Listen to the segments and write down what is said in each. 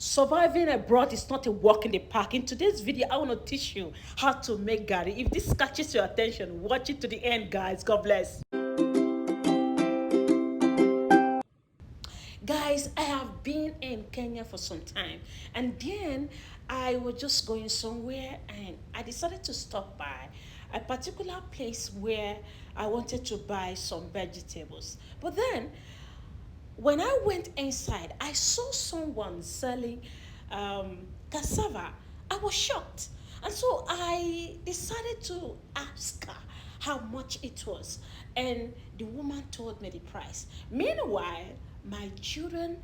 Surviving abroad is not a walk in the park. In today's video, I want to teach you how to make Garri. If this catches your attention, watch it to the end, guys. God bless. Guys, I have been in Kenya for some time, and then I was just going somewhere and I decided to stop by a particular place where I wanted to buy some vegetables. But then when I went inside, I saw someone selling cassava. I was shocked. And so I decided to ask her how much it was. And the woman told me the price. Meanwhile, my children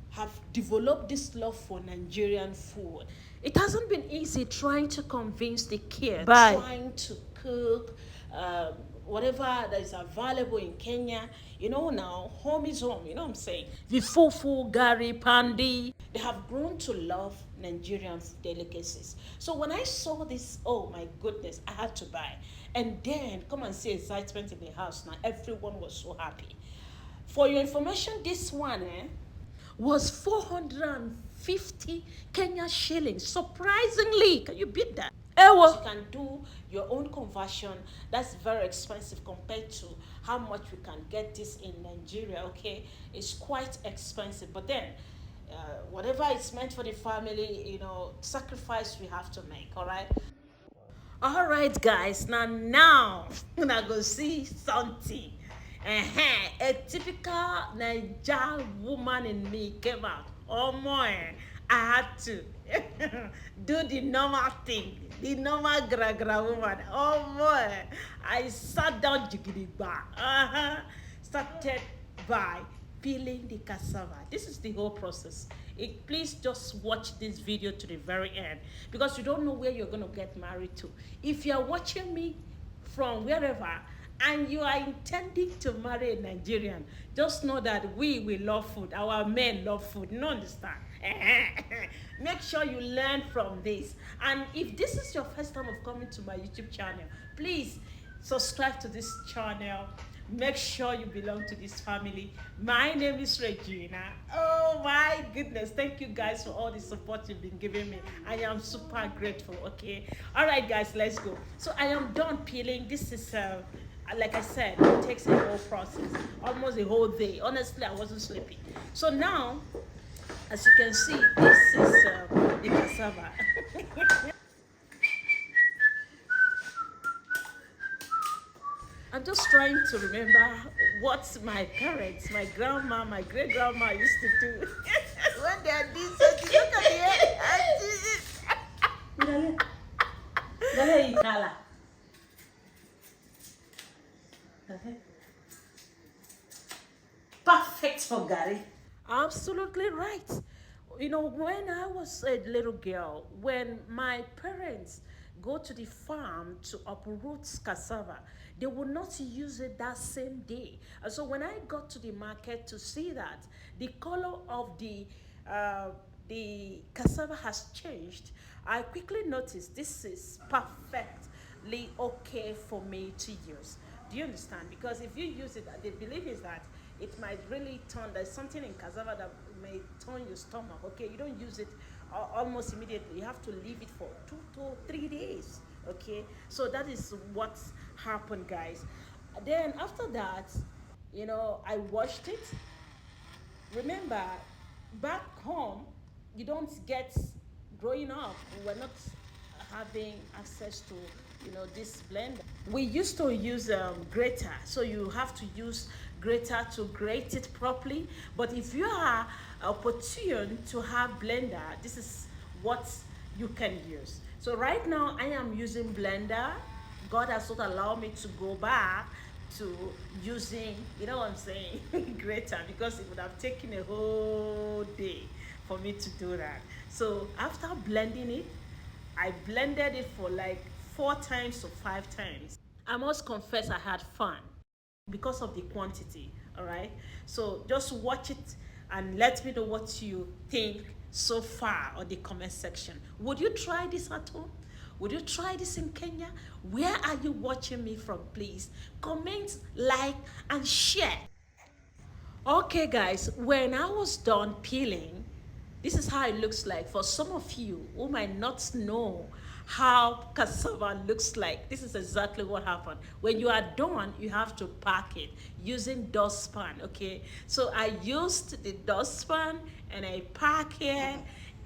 have developed this love for Nigerian food. It hasn't been easy trying to convince the kids, trying to cook whatever that is available in Kenya. You know, now home is home. You know what I'm saying? The fufu, Garri, pandi. They have grown to love Nigerian delicacies. So when I saw this, oh my goodness, I had to buy. And then come and see excitement in the house. Now everyone was so happy. For your information, this one was 450 Kenya shillings. Surprisingly, can you beat that? You can do your own conversion. That's very expensive compared to how much we can get this in Nigeria. Okay, it's quite expensive, but then whatever is meant for the family, you know, sacrifice we have to make. All right, guys. Now we're gonna go see something. A typical Nigerian woman in me came out. Oh my, I had to do the normal thing, the normal gra woman. Oh boy, I sat down jiggy-ba. Started by peeling the cassava. This is the whole process. Please just watch this video to the very end because you don't know where you're going to get married to. If you're watching me from wherever and you are intending to marry a Nigerian, just know that we love food. Our men love food. You understand? Make sure you learn from this. And if this is your first time of coming to my YouTube channel, please subscribe to this channel. Make sure you belong to this family. My name is Regina. Oh my goodness. Thank you guys for all the support you've been giving me. I am super grateful. Okay. All right, guys, let's go. So I am done peeling. This is like I said, it takes a whole process, almost a whole day. Honestly, I wasn't sleeping. So now, as you can see, this is the cassava. I'm just trying to remember what my parents, my grandma, my great-grandma used to do when they are doing something. Look at the head. Perfect for Garri. Absolutely right. You know, when I was a little girl, when my parents go to the farm to uproot cassava, they would not use it that same day. And so when I got to the market to see that the color of the cassava has changed, I quickly noticed this is perfectly okay for me to use. Do you understand? Because if you use it, the belief is that it might really turn, there's something in cassava that may turn your stomach. Okay, you don't use it almost immediately. You have to leave it for 2 to 3 days. Okay, so that is what happened, guys. Then after that, you know, I washed it. Remember, back home, you don't get, growing up, we were not having access to, you know, this blender. We used to use grater, so you have to use grater to grate it properly. But if you are opportune to have blender, this is what you can use. So right now I am using blender. God has not allowed me to go back to using, you know what I'm saying, grater, because it would have taken a whole day for me to do that. So after blending it, I blended it for like 4 times to 5 times. I must confess I had fun because of the quantity. All right, so just watch it and let me know what you think so far on the comment section. Would you try this at home? Would you try this in Kenya? Where are you watching me from? Please comment, like, and share. Okay, guys, when I was done peeling, This is how it looks like. For some of you who might not know how cassava looks like, this is exactly what happened. When you are done, you have to pack it using dustpan, okay? So I used the dustpan and I pack it,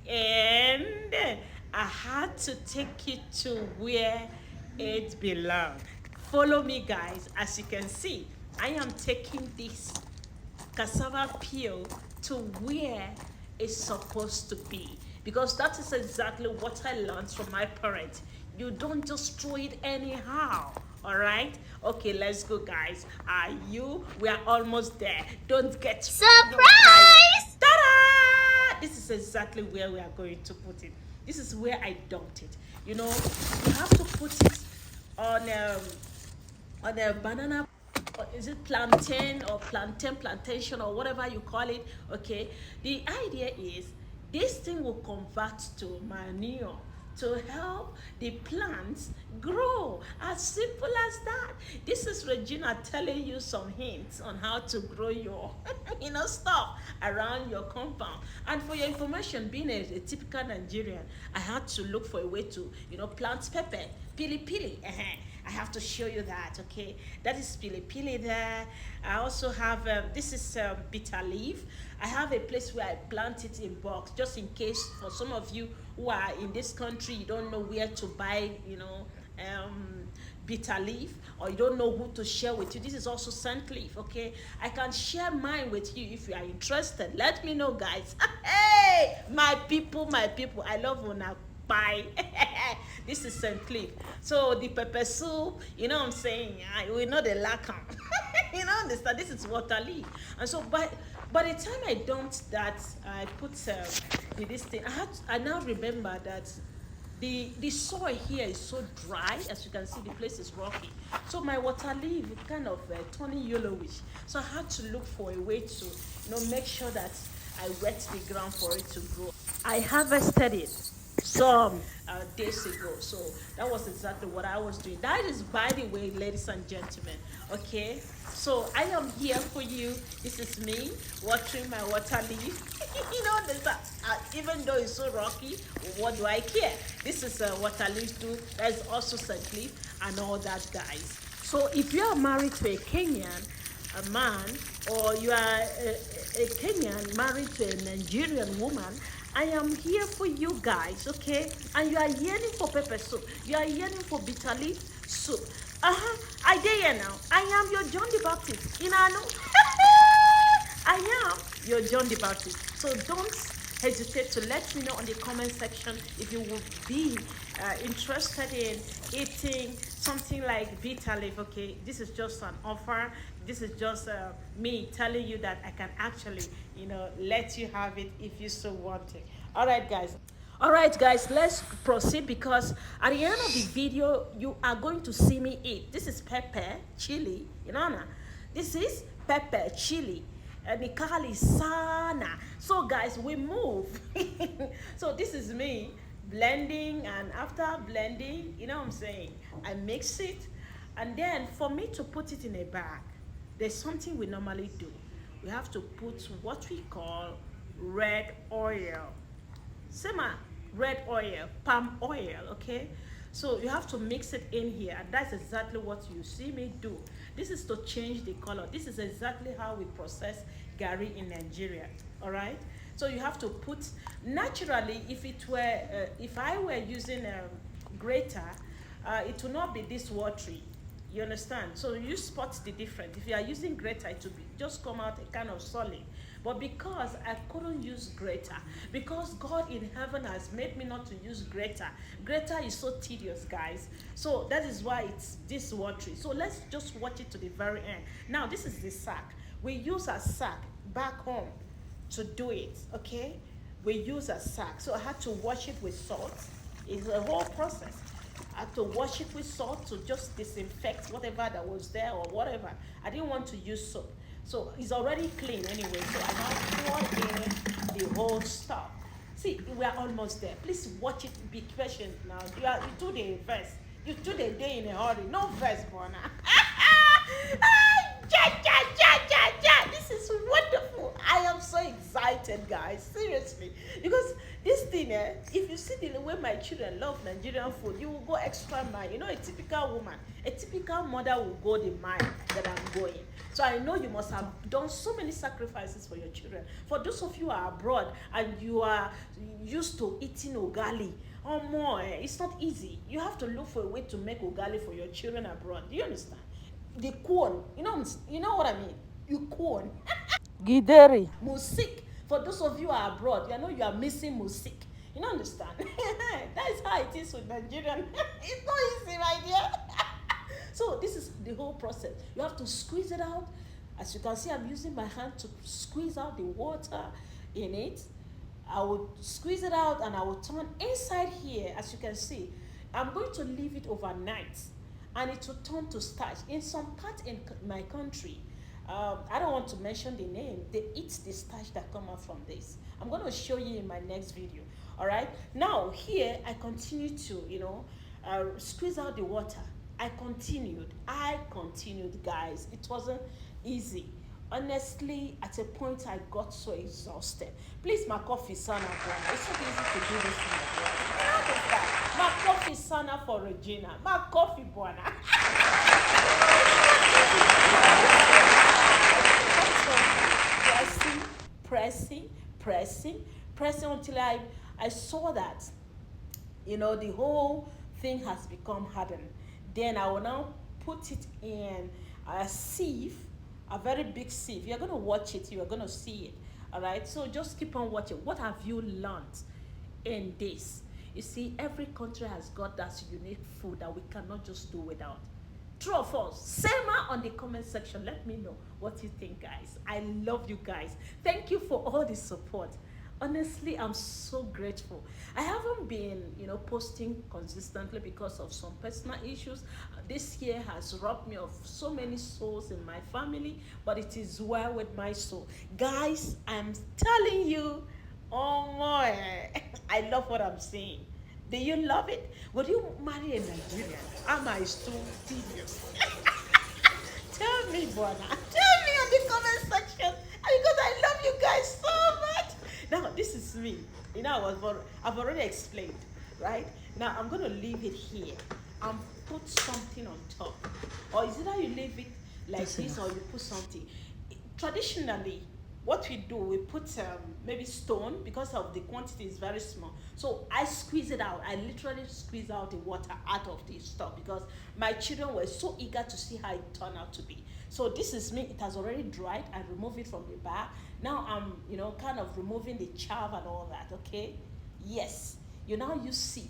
and I had to take it to where it belonged. Follow me, guys. As you can see, I am taking this cassava peel to where it's supposed to be, because that is exactly what I learned from my parents. You don't just throw it anyhow. All right, okay, let's go, guys. Are you? We are almost there. Don't get Surprise! Ta-da! This is exactly where we are going to put it. This is where I dumped it. You know, you have to put it on a banana, or is it plantain or plantation or whatever you call it, okay? The idea is this thing will convert to manure to help the plants grow. As simple as that. This is Regina telling you some hints on how to grow your stuff around your compound. And for your information, being a typical Nigerian, I had to look for a way to plant pepper, pili pili. I have to show you that, okay? That is pili pili there. I also have, this is bitter leaf. I have a place where I plant it in box, just in case for some of you who are in this country, you don't know where to buy, bitter leaf, or you don't know who to share with you. This is also scent leaf, okay? I can share mine with you if you are interested. Let me know, guys. Hey, my people, I love when I buy. This is St. Leaf. So the pepper soup, you know what I'm saying? We know the lack them. You know, understand? This is water leaf. And so by the time I dumped that, I put this thing. I now remember that the soil here is so dry. As you can see, the place is rocky. So my water leaf is kind of turning yellowish. So I had to look for a way to make sure that I wet the ground for it to grow. I harvested it some days ago, so that was exactly what I was doing. That is, by the way, ladies and gentlemen, okay? So I am here for you. This is me watering my water leaf. Even though it's so rocky, what do I care? This is water leaf too. There's also scent leaf and all that, guys. So if you are married to a Kenyan, a man, or you are a Kenyan married to a Nigerian woman, I am here for you guys, okay? And you are yearning for pepper soup. You are yearning for bitter leaf soup. I dare you now. I am your John the Baptist. You know, I am your John the Baptist. So don't hesitate to let me know on the comment section if you would be interested in eating something like bitter leaf, okay? This is just an offer. This is just me telling you that I can actually, let you have it if you so want it. All right, guys, let's proceed, because at the end of the video, you are going to see me eat. This is pepper, chili, this is pepper, chili, and nikali sana. So, guys, we move. So, this is me blending, and after blending, you know what I'm saying, I mix it, and then for me to put it in a bag, there's something we normally do. We have to put what we call red oil. Red oil, palm oil, okay? So you have to mix it in here, and that's exactly what you see me do. This is to change the color. This is exactly how we process Garri in Nigeria, all right? So you have to put, naturally, if I were using a grater, it will not be this watery. You understand? So you spot the difference. If you are using grater, it will just come out a kind of solid. But because I couldn't use grater, because God in heaven has made me not to use grater. Grater is so tedious, guys. So that is why it's this watery. So let's just watch it to the very end. Now, this is the sack. We use a sack back home to do it, okay? We use a sack. So I had to wash it with salt. It's a whole process. I had to wash it with salt to just disinfect whatever that was there or whatever. I didn't want to use soap. So it's already clean anyway. So I now pour in the whole stuff. See, we are almost there. Please watch it. Be patient now. You do the verse. You do the day in a hurry. No verse, Bona. This is wonderful. I am so excited, guys. Seriously. Because this thing, if you see the way my children love Nigerian food, you will go extra mile. You know, a typical woman, a typical mother will go the mile that I'm going. So I know you must have done so many sacrifices for your children. For those of you who are abroad and you are used to eating ugali, or more, it's not easy. You have to look for a way to make ugali for your children abroad. Do you understand? The corn, you know what I mean? You corn. Gideri. Musik. For those of you who are abroad, you know you are missing musik. You don't understand? That is how it is with Nigerian. It's not easy, my dear. So this is the whole process. You have to squeeze it out. As you can see, I'm using my hand to squeeze out the water in it. I will squeeze it out and I will turn inside here. As you can see, I'm going to leave it overnight and it will turn to starch. In some part in my country, I don't want to mention the name, they eat the starch that come out from this. I'm going to show you in my next video. All right, now here I continue to squeeze out the water. I continued, guys. It wasn't easy. Honestly, at a point I got so exhausted. Please, my coffee sana, it's not easy to do this thing. You understand? My coffee sana for Regina. My coffee buona. Pressing until I saw that the whole thing has become hardened. Then I will now put it in a sieve, a very big sieve. You're going to watch it, you're going to see it. All right, so just keep on watching. What have you learned in this? You see, every country has got that unique food that we cannot just do without. True or false? Say more on the comment section. Let me know what you think, guys. I love you guys. Thank you for all the support. Honestly, I'm so grateful. I haven't been posting consistently because of some personal issues. This year has robbed me of so many souls in my family, but it is well with my soul, guys. I'm telling you, oh my, I love what I'm saying. Do you love it? Would you marry a Nigerian? Am I so tedious? Tell me, Bona. Tell me on the comment section because I love you guys so much. Now, this is me. I've already explained, right? Now, I'm going to leave it here and put something on top. Or is it that you leave it like this or you put something? Traditionally, what we do, we put maybe stone because of the quantity is very small. So I squeeze it out. I literally squeeze out the water out of the stuff because my children were so eager to see how it turned out to be. So this is me. It has already dried. I remove it from the bar. Now I'm, kind of removing the chaff and all that. Okay. Yes. You now use sieve,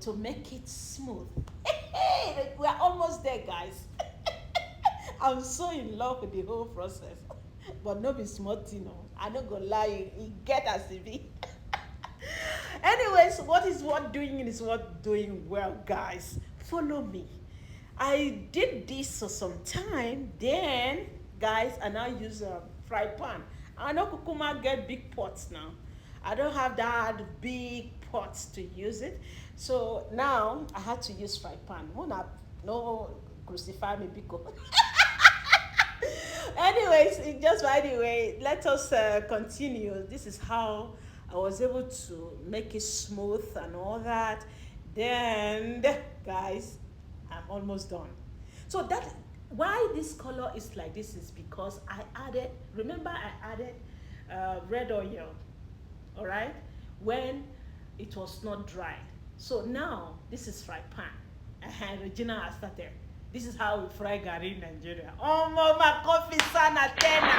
to make it smooth. Hey, we're almost there, guys. I'm so in love with the whole process. But no be smart, I don't go lie, it get as it be. Anyways, what is what doing is what doing well, guys. Follow me. I did this for some time. Then, guys, I now use a fry pan. I know Kukuma get big pots now. I don't have that big pots to use it. So now I had to use fry pan. No crucify me because anyways, anyway, let us continue. This is how I was able to make it smooth and all that. Then, guys, I'm almost done. So that why this color is like this is because I added, remember I added red oil, all right, when it was not dry. So now this is fry pan. Regina has started. This is how we fry garri in Nigeria. Oh, my coffee sana tena.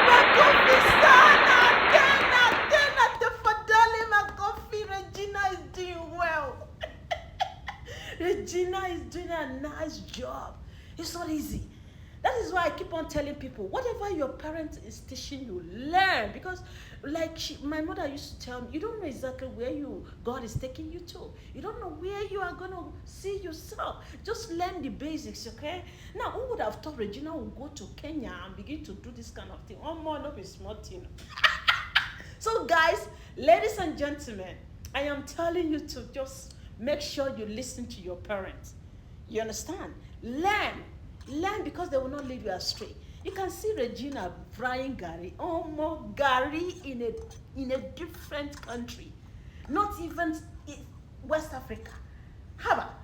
My coffee sana tena. Tafadhali, my coffee. Regina is doing well. Regina is doing a nice job. It's not easy. That is why I keep on telling people, whatever your parent is teaching you, learn. Because like my mother used to tell me, you don't know exactly where God is taking you to. You don't know where you are going to see yourself. Just learn the basics, okay? Now, who would have thought Regina would go to Kenya and begin to do this kind of thing? Oh, more, not be smart, So, guys, ladies and gentlemen, I am telling you to just make sure you listen to your parents. You understand? Learn because they will not lead you astray. You can see Regina frying Garri. Oh, more Garri in a different country. Not even West Africa. How about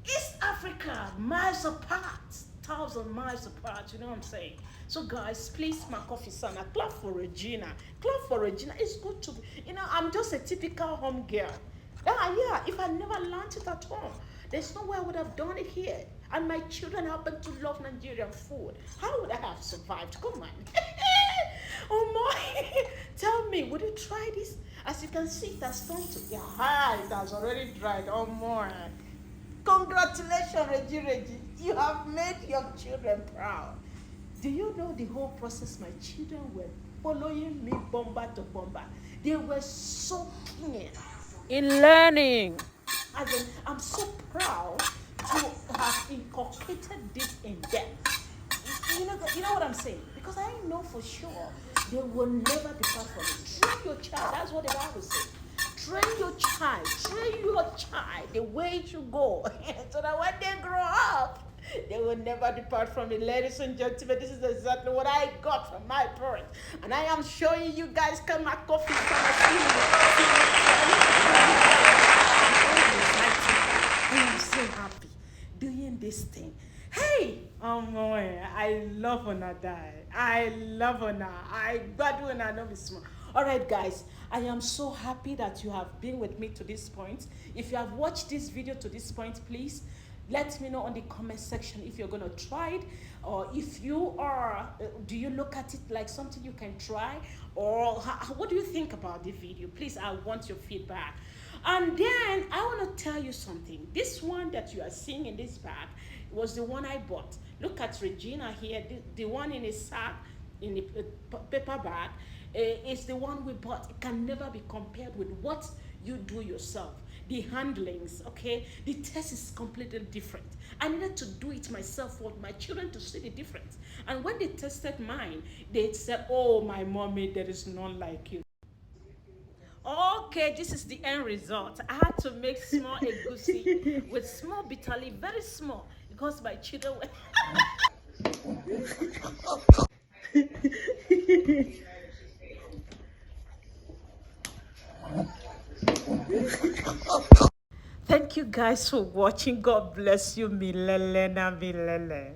East Africa, miles apart, 1,000 miles apart, you know what I'm saying? So guys, please, my coffee sana, clap for Regina. Clap for Regina. It's good to, I'm just a typical home girl. Yeah, if I never learned it at home, there's no way I would have done it here. And my children happen to love Nigerian food. How would I have survived? Come on. Oh my, tell me, would you try this? As you can see, it has turned to, yeah, it has already dried. Oh my. Congratulations, Reggie. You have made your children proud. Do you know the whole process? My children were following me bomba to bomba. They were so keen in learning. As in, I'm so proud to have inculcated this in them. You know what I'm saying? Because I know for sure they will never depart from it. Train your child. That's what the Bible says. Train your child the way it should go, so that when they grow up, they will never depart from it. Ladies and gentlemen, this is exactly what I got from my parents, and I am showing you guys. Come my coffee, I am so happy doing this thing. Hey, I love Ona die. I love Ona. I bad when I know me small. All right, guys, I am so happy that you have been with me to this point. If you have watched this video to this point, please let me know on the comment section if you're gonna try it, or if you are, do you look at it like something you can try, or what do you think about the video? Please, I want your feedback. And then I want to tell you something. This one that you are seeing in this bag was the one I bought. Look at Regina here, the one in a sack, in the paper bag, is the one we bought. It can never be compared with what you do yourself. The handlings, okay? The taste is completely different. I needed to do it myself for my children to see the difference. And when they tasted mine, they said, oh, my mommy, there is none like you. Okay, this is the end result. I had to make small egusi with small bitter leaf, very small, because my children were... Thank you guys for watching. God bless you, milele na milele.